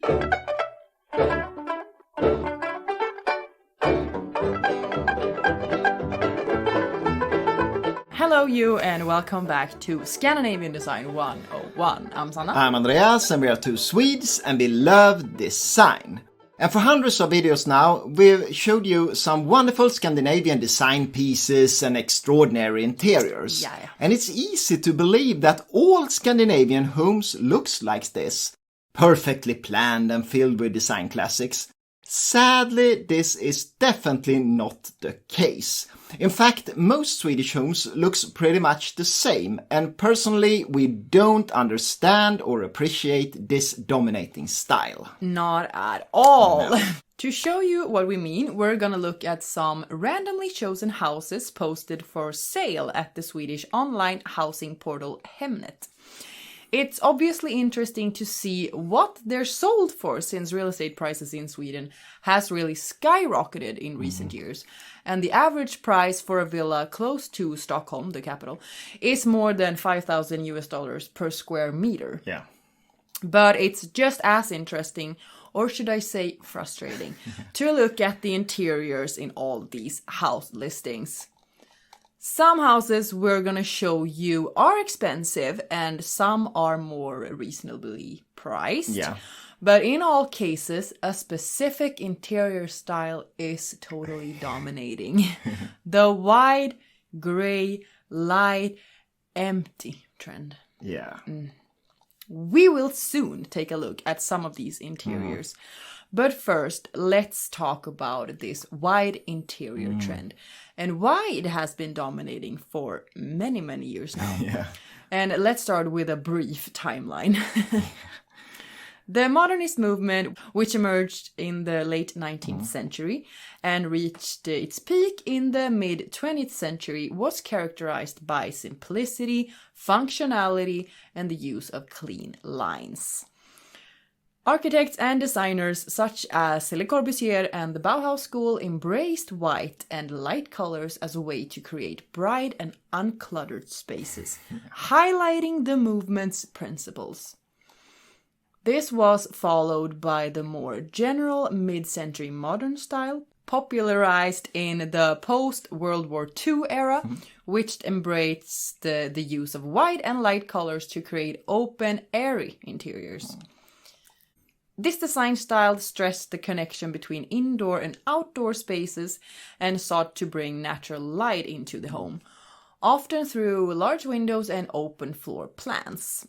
Hello you and welcome back to Scandinavian Design 101. I'm Sanna. I'm Andreas and we are two Swedes and we love design. And for hundreds of videos now, we've showed you some wonderful Scandinavian design pieces and extraordinary interiors. Yeah. And it's easy to believe that all Scandinavian homes looks like this. Perfectly planned and filled with design classics. Sadly, this is definitely not the case. In fact, most Swedish homes looks pretty much the same, and personally we don't understand or appreciate this dominating style. Not at all. No. To show you what we mean, we're gonna look at some randomly chosen houses posted for sale at the Swedish online housing portal Hemnet. It's obviously interesting to see what they're sold for, since real estate prices in Sweden has really skyrocketed in recent years. And the average price for a villa close to Stockholm, the capital, is more than $5,000 per square meter. Yeah. But it's just as interesting, or should I say frustrating, to look at the interiors in all these house listings. Some houses we're gonna show you are expensive and some are more reasonably priced. Yeah. But in all cases, a specific interior style is totally dominating. The wide, gray, light, empty trend. Yeah. We will soon take a look at some of these interiors. But first, let's talk about this wide interior trend and why it has been dominating for many, many years now. Yeah. And let's start with a brief timeline. The modernist movement, which emerged in the late 19th century and reached its peak in the mid-20th century, was characterized by simplicity, functionality, and the use of clean lines. Architects and designers such as Le Corbusier and the Bauhaus school embraced white and light colors as a way to create bright and uncluttered spaces, highlighting the movement's principles. This was followed by the more general mid-century modern style, popularized in the post-World War II era, which embraced the use of white and light colors to create open, airy interiors. This design style stressed the connection between indoor and outdoor spaces and sought to bring natural light into the home, often through large windows and open floor plans.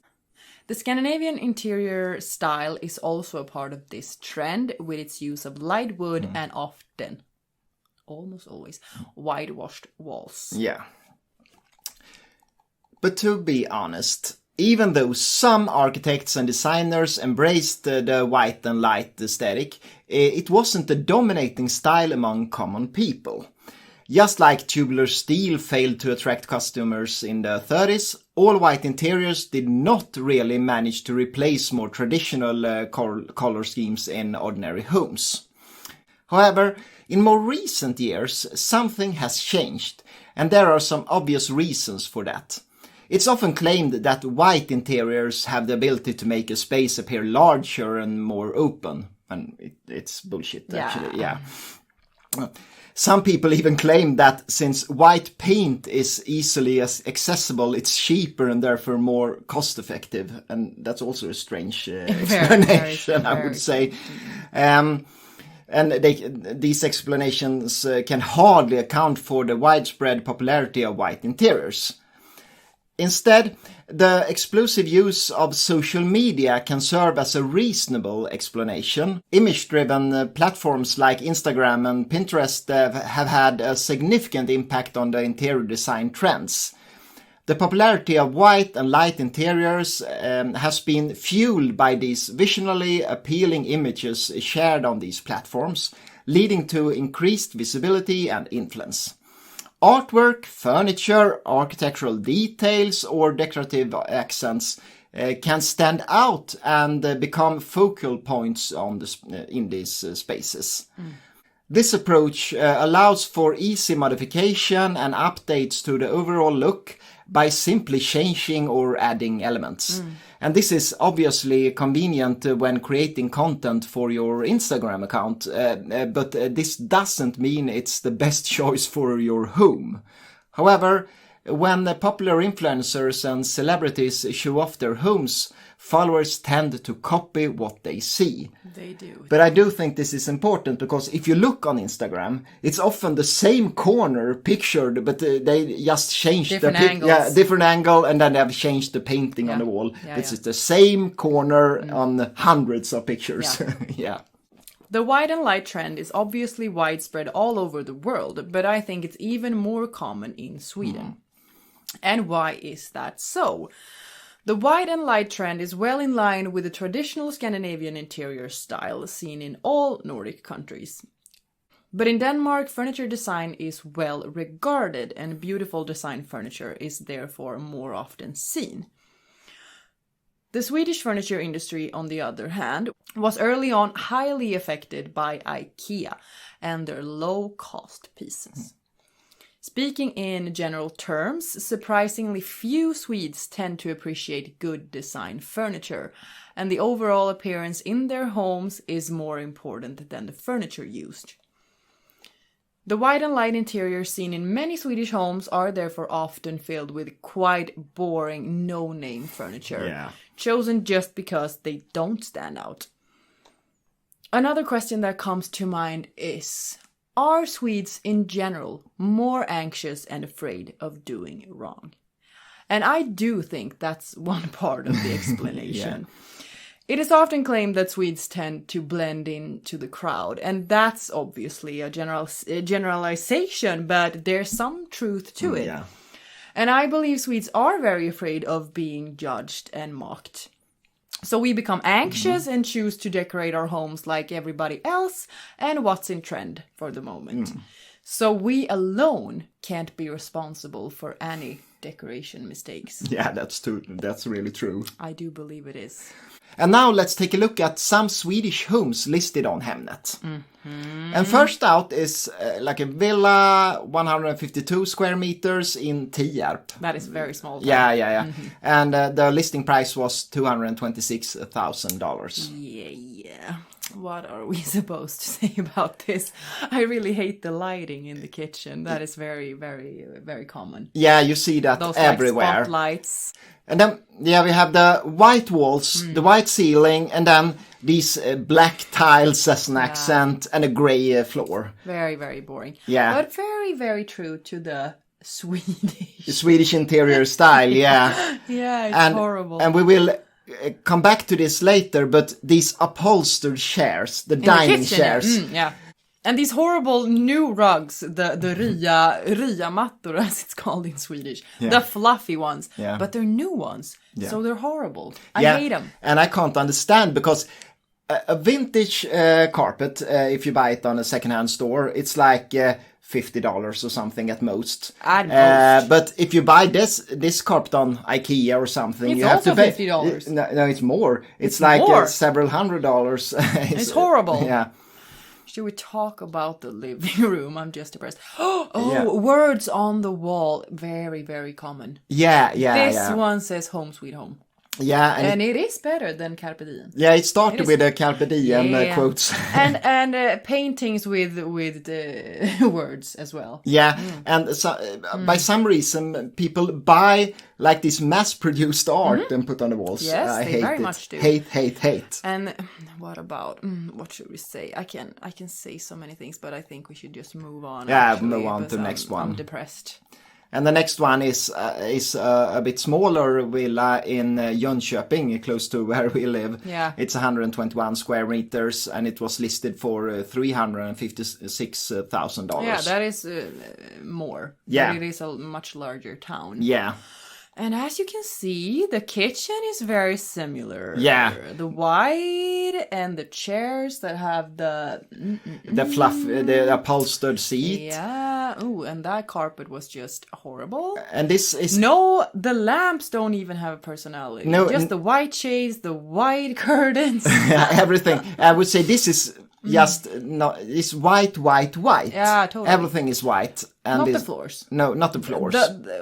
The Scandinavian interior style is also a part of this trend, with its use of light wood and often, almost always, whitewashed walls. Yeah. But to be honest, even though some architects and designers embraced the white and light aesthetic, it wasn't the dominating style among common people. Just like tubular steel failed to attract customers in the 30s, all-white interiors did not really manage to replace more traditional color schemes in ordinary homes. However, in more recent years, something has changed, and there are some obvious reasons for that. It's often claimed that white interiors have the ability to make a space appear larger and more open. And it's bullshit, actually. Yeah. Some people even claim that since white paint is easily accessible, it's cheaper and therefore more cost-effective. And that's also a strange explanation, I would say. And these explanations can hardly account for the widespread popularity of white interiors. Instead, the explosive use of social media can serve as a reasonable explanation. Image-driven platforms like Instagram and Pinterest have had a significant impact on the interior design trends. The popularity of white and light interiors has been fueled by these visually appealing images shared on these platforms, leading to increased visibility and influence. Artwork, furniture, architectural details, or decorative accents can stand out and become focal points in these spaces. This approach allows for easy modification and updates to the overall look by simply changing or adding elements. And this is obviously convenient when creating content for your Instagram account, but this doesn't mean it's the best choice for your home. However, when popular influencers and celebrities show off their homes, followers tend to copy what they see. They do. But I do think this is important because if you look on Instagram, it's often the same corner pictured, but they just changed different angles. Yeah, different angle, and then they have changed the painting on the wall. It's the same corner on hundreds of pictures. Yeah. The white and light trend is obviously widespread all over the world, but I think it's even more common in Sweden. And why is that so? The white and light trend is well in line with the traditional Scandinavian interior style seen in all Nordic countries. But in Denmark, furniture design is well regarded, and beautiful design furniture is therefore more often seen. The Swedish furniture industry, on the other hand, was early on highly affected by IKEA and their low-cost pieces. Speaking in general terms, surprisingly few Swedes tend to appreciate good design furniture, and the overall appearance in their homes is more important than the furniture used. The white and light interiors seen in many Swedish homes are therefore often filled with quite boring no-name furniture, chosen just because they don't stand out. Another question that comes to mind is, are Swedes in general more anxious and afraid of doing wrong? And I do think that's one part of the explanation. It is often claimed that Swedes tend to blend into the crowd, and that's obviously a generalization, but there's some truth to it. And I believe Swedes are very afraid of being judged and mocked. So we become anxious and choose to decorate our homes like everybody else and what's in trend for the moment. So we alone can't be responsible for any decoration mistakes. Yeah, that's really true. I do believe it is. And now let's take a look at some Swedish homes listed on Hemnet. And first out is like a villa, 152 square meters in Tierp. That is very small. Yeah. And the listing price was $226,000. Yeah. What are we supposed to say about this? I really hate the lighting in the kitchen. That is very, very, very common. Yeah, you see that those, everywhere. Like, spotlights. And then, we have the white walls, the white ceiling, and then these black tiles as an accent, and a grey floor. Very, very boring. Yeah. But very, very true to the Swedish interior style, yeah. It's horrible. And we will come back to this later, but these upholstered chairs, the dining chairs. And these horrible new rugs, the Ria-mattor, as it's called in Swedish, the fluffy ones, but they're new ones, so they're horrible. I hate them. And I can't understand, because a vintage carpet, if you buy it on a secondhand store, it's like $50 or something at most. But if you buy this carpet on IKEA or something, it's you have to pay $50. No, it's more. It's like more. Several $100s. It's horrible. Yeah. Should we talk about the living room? I'm just depressed. Words on the wall. Very, very common. This one says home sweet home. Yeah, and it is better than Carpe Diem. Yeah, it started with a Carpe Diem quotes. and paintings with words as well. Yeah, and so, by some reason, people buy like this mass-produced art and put on the walls. Yes, I they hate very it. much do. Hate. And what about, what should we say? I can say so many things, but I think we should just move on. Yeah, move on to the next one. I'm depressed. And the next one is a bit smaller villa in Jönköping, close to where we live. Yeah. It's 121 square meters, and it was listed for $356,000. Yeah, that is more. Yeah. But it is a much larger town. Yeah. And as you can see, the kitchen is very similar. Yeah. The white and the chairs that have the fluff, the upholstered seat. Yeah. Oh, and that carpet was just horrible. And this is... No, the lamps don't even have a personality. No, just the white shades, the white curtains. Everything. I would say this is just no, it's white. Yeah, totally. Everything is white. And Not the floors. No, not the floors.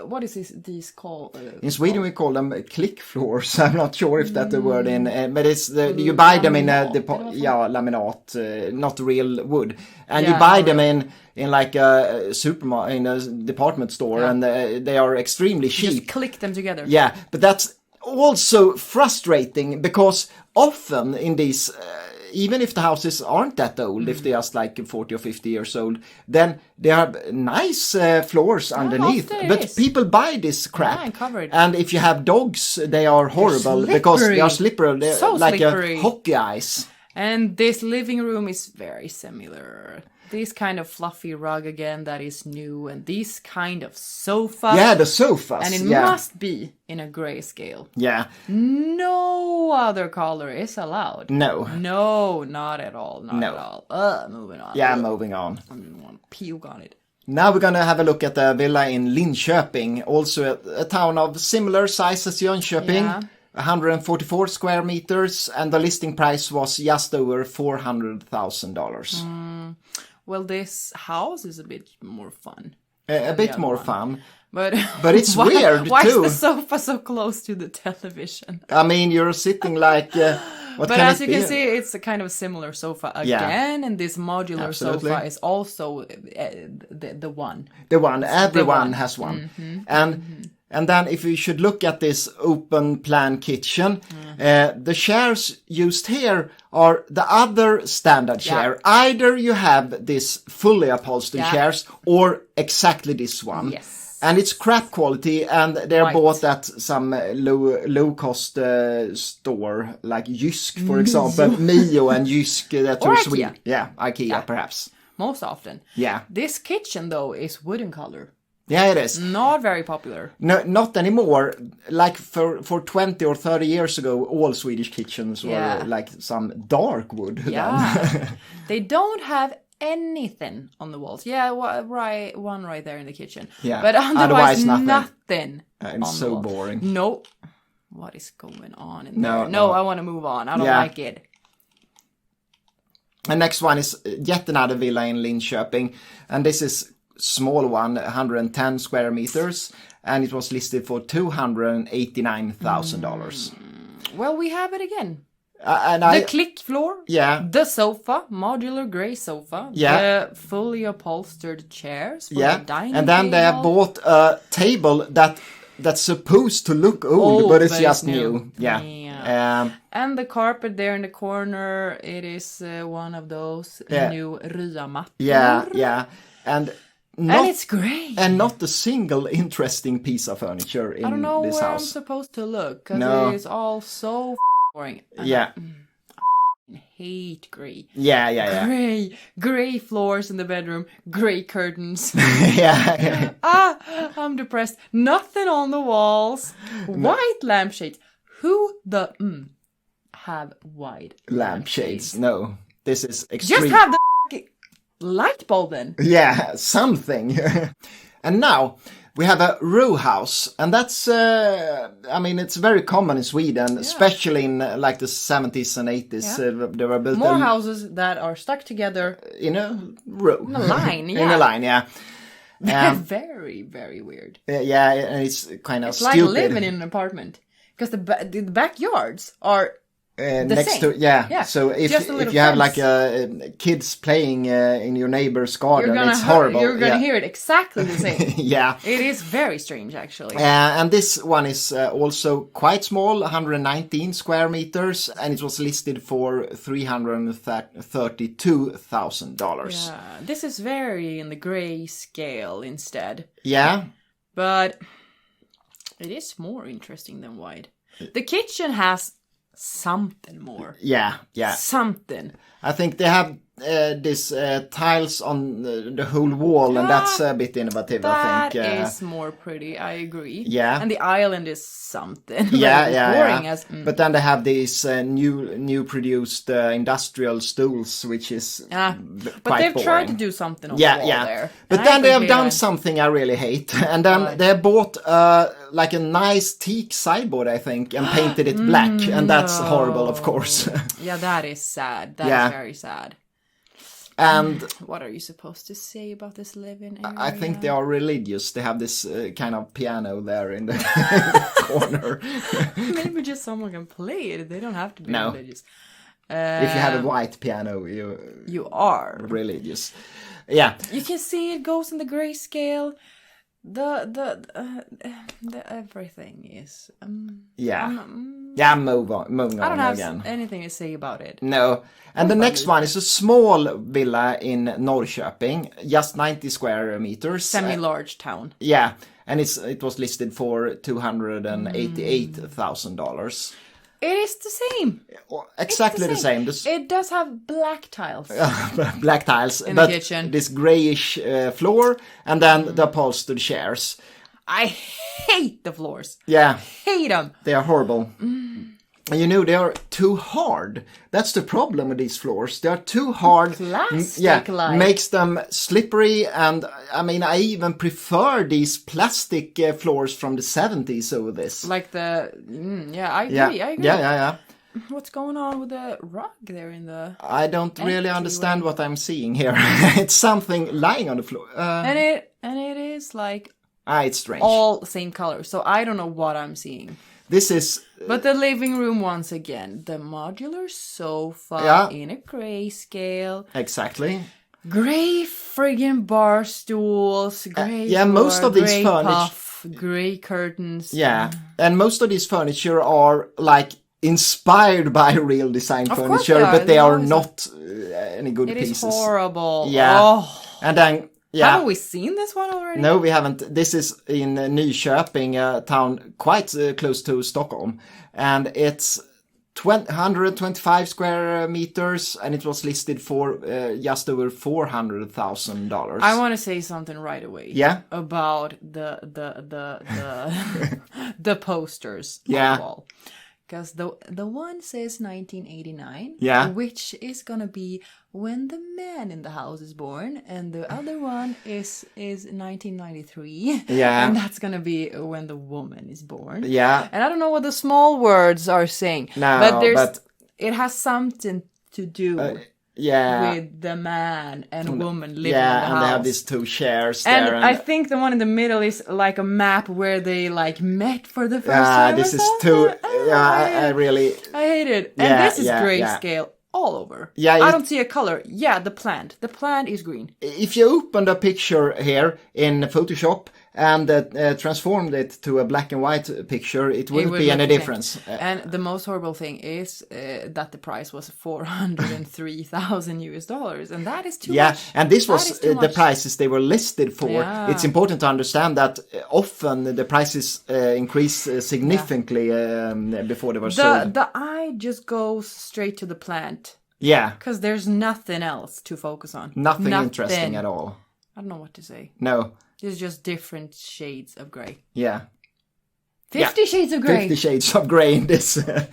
What is these called? In Sweden we call them click floors. I'm not sure if that's the word but it's you buy them in a laminat, not real wood, and you buy them in like a supermarket, in a department store, and they are extremely cheap. Just click them together. Yeah, but that's also frustrating because often in these. Even if the houses aren't that old, if they're just like 40 or 50 years old, then they have nice floors underneath. But people buy this crap. And if you have dogs, they are horrible because they are slippery. They're so like slippery. A hockey ice. And this living room is very similar. This kind of fluffy rug again that is new, and these kind of sofas. Yeah, the sofas. And it must be in a grayscale. Yeah. No other color is allowed. No. No, not at all. Not at all. Moving on. Yeah, moving on. I don't want to puke on it. Now we're gonna have a look at the villa in Linköping, also a town of similar size as Jönköping. Yeah. 144 square meters, and the listing price was just over $400,000. Well, this house is a bit more fun. A bit more fun. But it's weird, why too. Why is the sofa so close to the television? I mean, you're sitting like... but as you can see, it's a kind of similar sofa again, and this modular sofa is also the one. The one. Everyone has one. And then if you should look at this open plan kitchen, the chairs used here are the other standard chair. Either you have this fully upholstered chairs or exactly this one. Yes. And it's crap quality, and they're bought at some low cost store like Jysk, for example. Mio and Jysk that or are IKEA. Sweden. Yeah, IKEA perhaps. Most often. Yeah. This kitchen though is wooden color. Yeah, it is. Not very popular. No, not anymore. Like for 20 or 30 years ago, all Swedish kitchens were like some dark wood. Yeah. They don't have anything on the walls. Yeah, one right there in the kitchen. Yeah. But otherwise nothing it's so boring. No. What is going on in there? No, I want to move on. I don't like it. And next one is yet another villa in Linköping. And this is small one, 110 square meters, and it was listed for $289,000. Well, we have it again. The click floor, the sofa, modular gray sofa, the fully upholstered chairs for the dining and then they have bought a table that's supposed to look old, but it's just new. And the carpet there in the corner, it is one of those new ryamattor. Yeah. And it's great. And not a single interesting piece of furniture in this house. I don't know where I'm supposed to look, because it's all so boring. I hate grey. Yeah. Grey floors in the bedroom, grey curtains. I'm depressed. Nothing on the walls. White lampshades. Who have white lampshades? No, this is extreme. Just have the light bulb then. Yeah, something. And now we have a row house, and that's it's very common in Sweden, especially in like the 70s and 80s. There were built more houses that are stuck together in a row, in a line. In a line. Very, very weird. And it's kind of stupid. It's like living in an apartment, because the backyards are next to so if you have like kids playing in your neighbor's garden, it's horrible. You're gonna hear it exactly the same. It is very strange actually. And this one is also quite small, 119 square meters, and it was listed for $332,000. This is very in the gray scale instead. But it is more interesting than white. The kitchen has something more. Something. I think they have this tiles on the whole wall, and that's a bit innovative. I think that is more pretty. I agree. And the island is something. But then they have these new produced industrial stools, which is but quite they've boring. tried to do something on the wall there. But then they have done something I really hate, and then they bought like a nice teak sideboard, I think, and painted it black, and that's horrible, of course. That is sad. That is very sad. And what are you supposed to say about this living area? I think they are religious. They have this kind of piano there in the corner. Maybe just someone can play it. They don't have to be religious. If you have a white piano, you are religious. Yeah. You can see it goes in the grayscale. The everything is. Moving on I don't have again. anything to say about it. No. And the next one is a small villa in Norrköping, just 90 square meters. Semi-large town. Yeah, and it was listed for $288,000. It is the same. Exactly the same. It does have black tiles. Black tiles. In the kitchen. This grayish floor, and then the upholstered chairs. I hate the floors. Yeah. Hate them. They are horrible. And you know, they are too hard. That's the problem with these floors. They are too hard. Plastic-like. Makes them slippery. And I mean, I even prefer these plastic floors from the 70s over this. Like I agree. Yeah. What's going on with the rug there in the... I don't really understand what I'm seeing here. It's something lying on the floor. And it is like... it's strange. All same color. So I don't know what I'm seeing. This is... But the living room, once again, the modular sofa in a grayscale. Exactly. Grey friggin' bar stools, grey most of these furniture... grey curtains. Yeah, and most of these furniture are like inspired by real design furniture, but they are not any good pieces. It is horrible. Yeah. Oh. And then... Yeah. Haven't we seen this one already? No, we haven't. This is in Nyköping, a town quite close to Stockholm. And it's 125 square meters, and it was listed for just over $400,000. I want to say something right away. Yeah? About the the posters on the wall. Because the one says 1989, which is gonna be when the man in the house is born, and the other one is 1993, and that's gonna be when the woman is born. Yeah, and I don't know what the small words are saying, but it has something to do. With the man and woman living in the house. And they have these two chairs there. And I think the one in the middle is like a map where they like met for the first time. This is too... I hate it. And this is grayscale all over. Yeah, I don't see a color. Yeah, the plant. The plant is green. If you open the picture here in Photoshop and transformed it to a black and white picture, it wouldn't be any difference. And the most horrible thing is that the price was $403,000 and that is too much. Yeah, and this was the prices they were listed for. Yeah. It's important to understand that often the prices increase significantly before they were sold. The eye just goes straight to the plant. Yeah. Because there's nothing else to focus on. Nothing interesting at all. I don't know what to say. No. There's just different shades of grey. Yeah. 50 shades of grey. 50 shades of grey in this It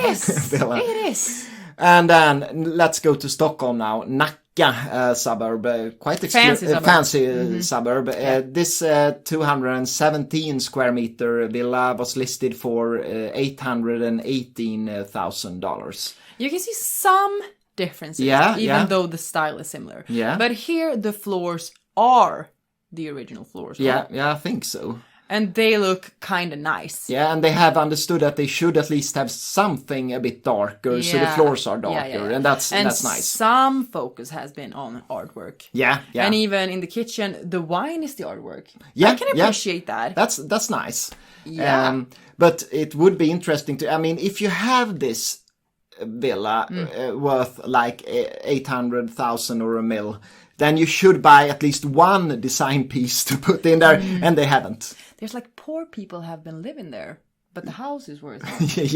is. It is. And then let's go to Stockholm now. Nacka suburb. Quite fancy suburb. This 217 square meter villa was listed for $818,000. You can see some differences, even though the style is similar. Yeah. But here the floors are the original floors. Yeah, I think so. And they look kind of nice. Yeah, and they have understood that they should at least have something a bit darker, so the floors are darker, and that's nice. Some focus has been on artwork. Yeah. And even in the kitchen, the wine is the artwork. Yeah, I can appreciate that. That's nice. Yeah. But it would be interesting to... I mean, if you have this villa worth like 800,000 or $1 million, then you should buy at least one design piece to put in there, and they haven't. There's like poor people have been living there, but the house is worth it.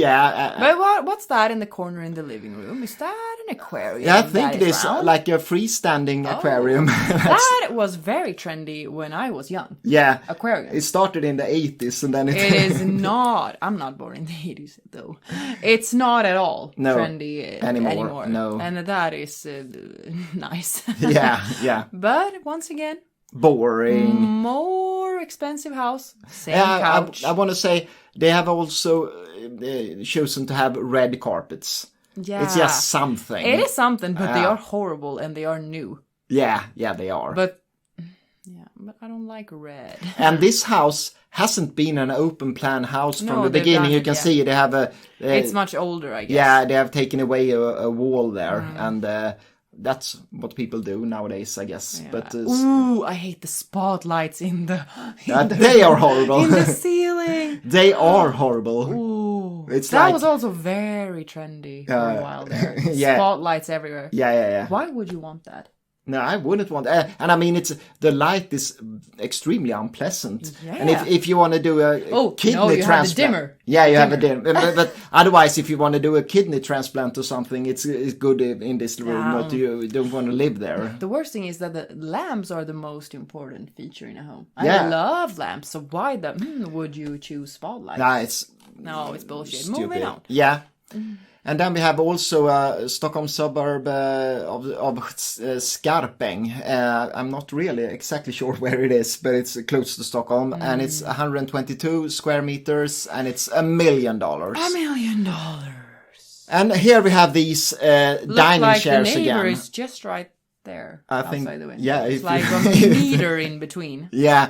But what's that in the corner in the living room? Is that an aquarium? Yeah, I think it is like a freestanding aquarium. That was very trendy when I was young. Yeah. Aquarium. It started in the 80s and then it is not. I'm not born in the 80s though. It's not at all trendy anymore. No. And that is nice. Yeah. But once again, boring. More expensive house. Same couch. I want to say they have also chosen to have red carpets. Yeah. It's just something. It is something, but they are horrible and they are new. Yeah, they are. But I don't like red. And this house hasn't been an open plan house from the beginning. You can see they have it's much older, I guess. Yeah, they have taken away a wall there, and that's what people do nowadays, I guess. Yeah. But I hate the spotlights in the. They are horrible. In the ceiling. They are horrible. Ooh, it's that like, was also very trendy for a while there. Spotlights everywhere. Yeah. Why would you want that? No, I wouldn't want. And I mean, the light is extremely unpleasant. Yeah. And if you want to do a kidney transplant, have the dimmer. Yeah, you have a dimmer. but otherwise, if you want to do a kidney transplant or something, it's good in this room. But you don't want to live there. The worst thing is that the lamps are the most important feature in a home. Yeah. I love lamps. So why would you choose spotlights? It's bullshit. Stupid. Moving on. Yeah. And then we have also a Stockholm suburb of Skarpeng. I'm not really exactly sure where it is, but it's close to Stockholm. And it's 122 square meters, and it's $1 million. $1 million. And here we have these dining chairs the neighbor again. is just right there. I think, the window. yeah. It's like a meter in between. Yeah.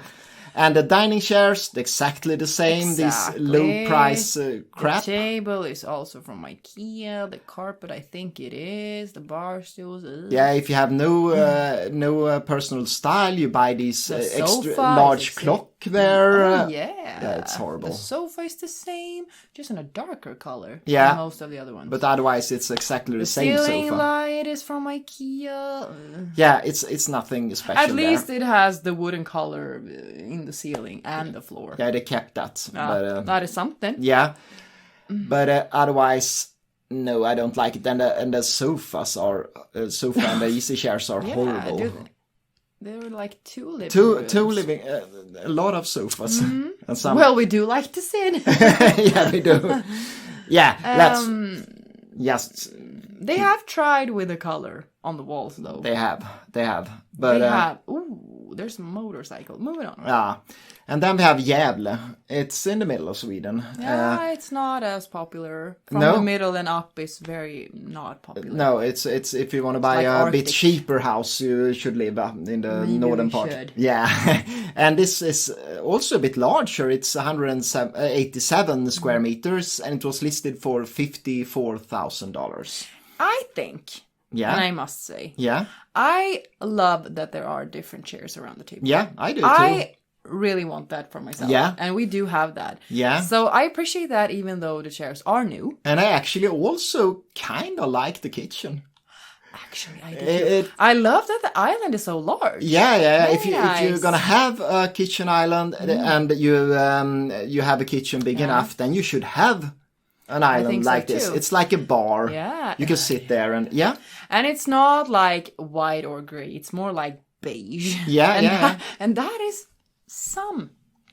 And the dining chairs, exactly the same. Exactly. This low price crap. The table is also from IKEA. The carpet, I think it is. The bar stools. Yeah, if you have no personal style, you buy these extra large clock there. Yeah, it's horrible. The sofa is the same, just in a darker color than most of the other ones. But otherwise, it's exactly the same sofa. The ceiling light is from IKEA. Yeah, it's nothing special. At least it has the wooden color in the ceiling and the floor. Yeah, they kept that. But, that is something. Yeah, but otherwise, no, I don't like it. And the sofas are sofa and the easy chairs are horrible. They were like two living two living, a lot of sofas. And some... Well, we do like to sit. Yeah, we do. Yeah, let's just. They have tried with the color on the walls, though. They have. But they have. Ooh, there's a motorcycle. Moving on. Yeah, and then we have Gävle. It's in the middle of Sweden. Yeah, it's not as popular. From the middle and up, it's very not popular. No, it's if you want to buy a bit cheaper house, you should live in the northern part. Yeah, and this is also a bit larger. It's 187 square meters, and it was listed for $54,000. I think. Yeah. And I must say. Yeah. I love that there are different chairs around the table. Yeah, I do too. I really want that for myself. Yeah. And we do have that. Yeah. So I appreciate that even though the chairs are new. And I actually also kind of like the kitchen. Actually, I do. I love that the island is so large. Yeah. If you're gonna have a kitchen island and you have a kitchen big enough, then you should have an island like this. It's like a bar. Yeah. You can sit there and And it's not like white or gray. It's more like beige. Yeah. And that is a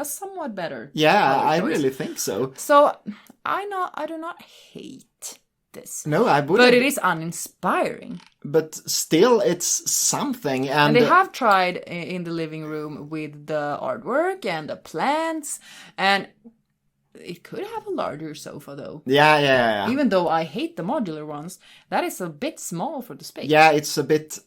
somewhat better. Yeah, I really think so. So I do not hate this. No, I wouldn't. But it is uninspiring. But still, it's something. And they have tried in the living room with the artwork and the plants, and it could have a larger sofa, though. Yeah. Even though I hate the modular ones, that is a bit small for the space. Yeah, it's a bit...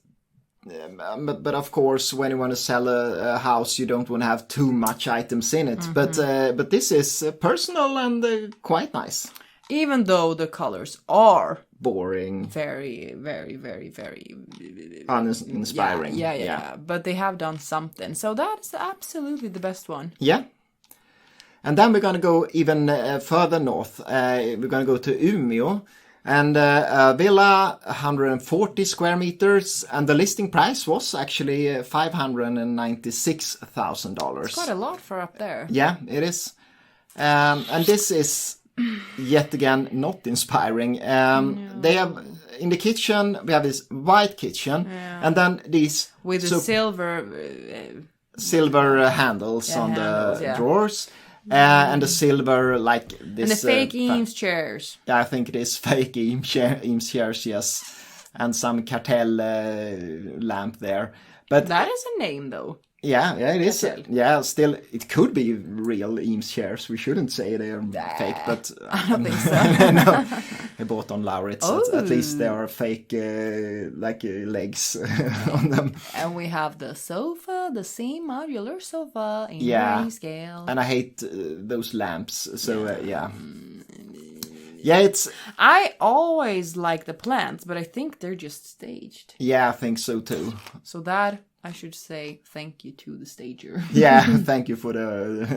But of course, when you want to sell a house, you don't want to have too much items in it. Mm-hmm. But this is personal and quite nice. Even though the colors are... boring. Very, very, very, very... uninspiring. Yeah. But they have done something. So that's absolutely the best one. Yeah. And then we're going to go even further north. We're going to go to Umeå. And a villa, 140 square meters. And the listing price was actually $596,000. It's quite a lot for up there. Yeah, it is. And this is, yet again, not inspiring. No. They have, in the kitchen, we have this white kitchen. Yeah. And then these... with the silver handles on the drawers. And the silver, like this... and the fake Eames chairs. Yeah, I think it is fake Eames chairs, yes. And some cartel lamp there. But that is a name, though. Yeah, it is. Yeah, still, it could be real Eames chairs. We shouldn't say they're fake, but... I don't think so. No. I bought on Lauritz. Oh. At least there are fake legs on them. And we have the sofa, the same modular sofa in grayscale. And I hate those lamps. So yeah. Yeah, it's... I always like the plants, but I think they're just staged. Yeah, I think so too. So that, I should say, thank you to the stager. Yeah, thank you for the...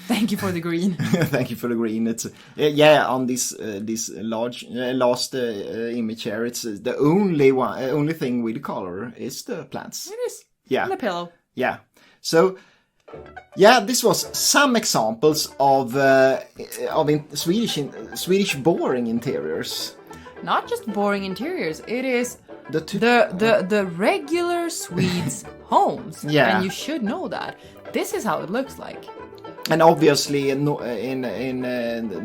Thank you for the green. Thank you for the green. It's on this large last image here. It's the only thing with color is the plants. It is. Yeah. And a pillow. Yeah. So... yeah, this was some examples of Swedish boring interiors. Not just boring interiors. It is the regular Swedes' homes. Yeah. And you should know that. This is how it looks like. And obviously, in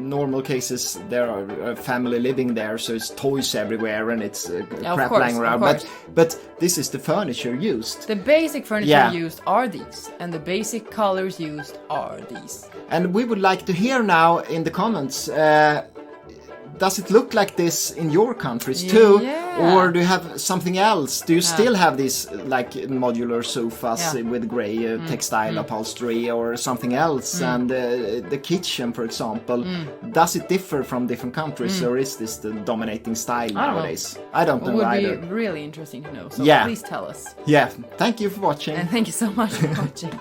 normal cases, there are family living there, so it's toys everywhere and it's crap lying around. But this is the furniture used. The basic furniture used are these, and the basic colors used are these. And we would like to hear now in the comments. Does it look like this in your countries too? Yeah. Or do you have something else? Do you still have these like modular sofas with grey textile upholstery or something else? And the kitchen, for example, does it differ from different countries or is this the dominating style nowadays? I don't know either. It would be really interesting to know, so please tell us. Yeah, thank you for watching. And thank you so much for watching.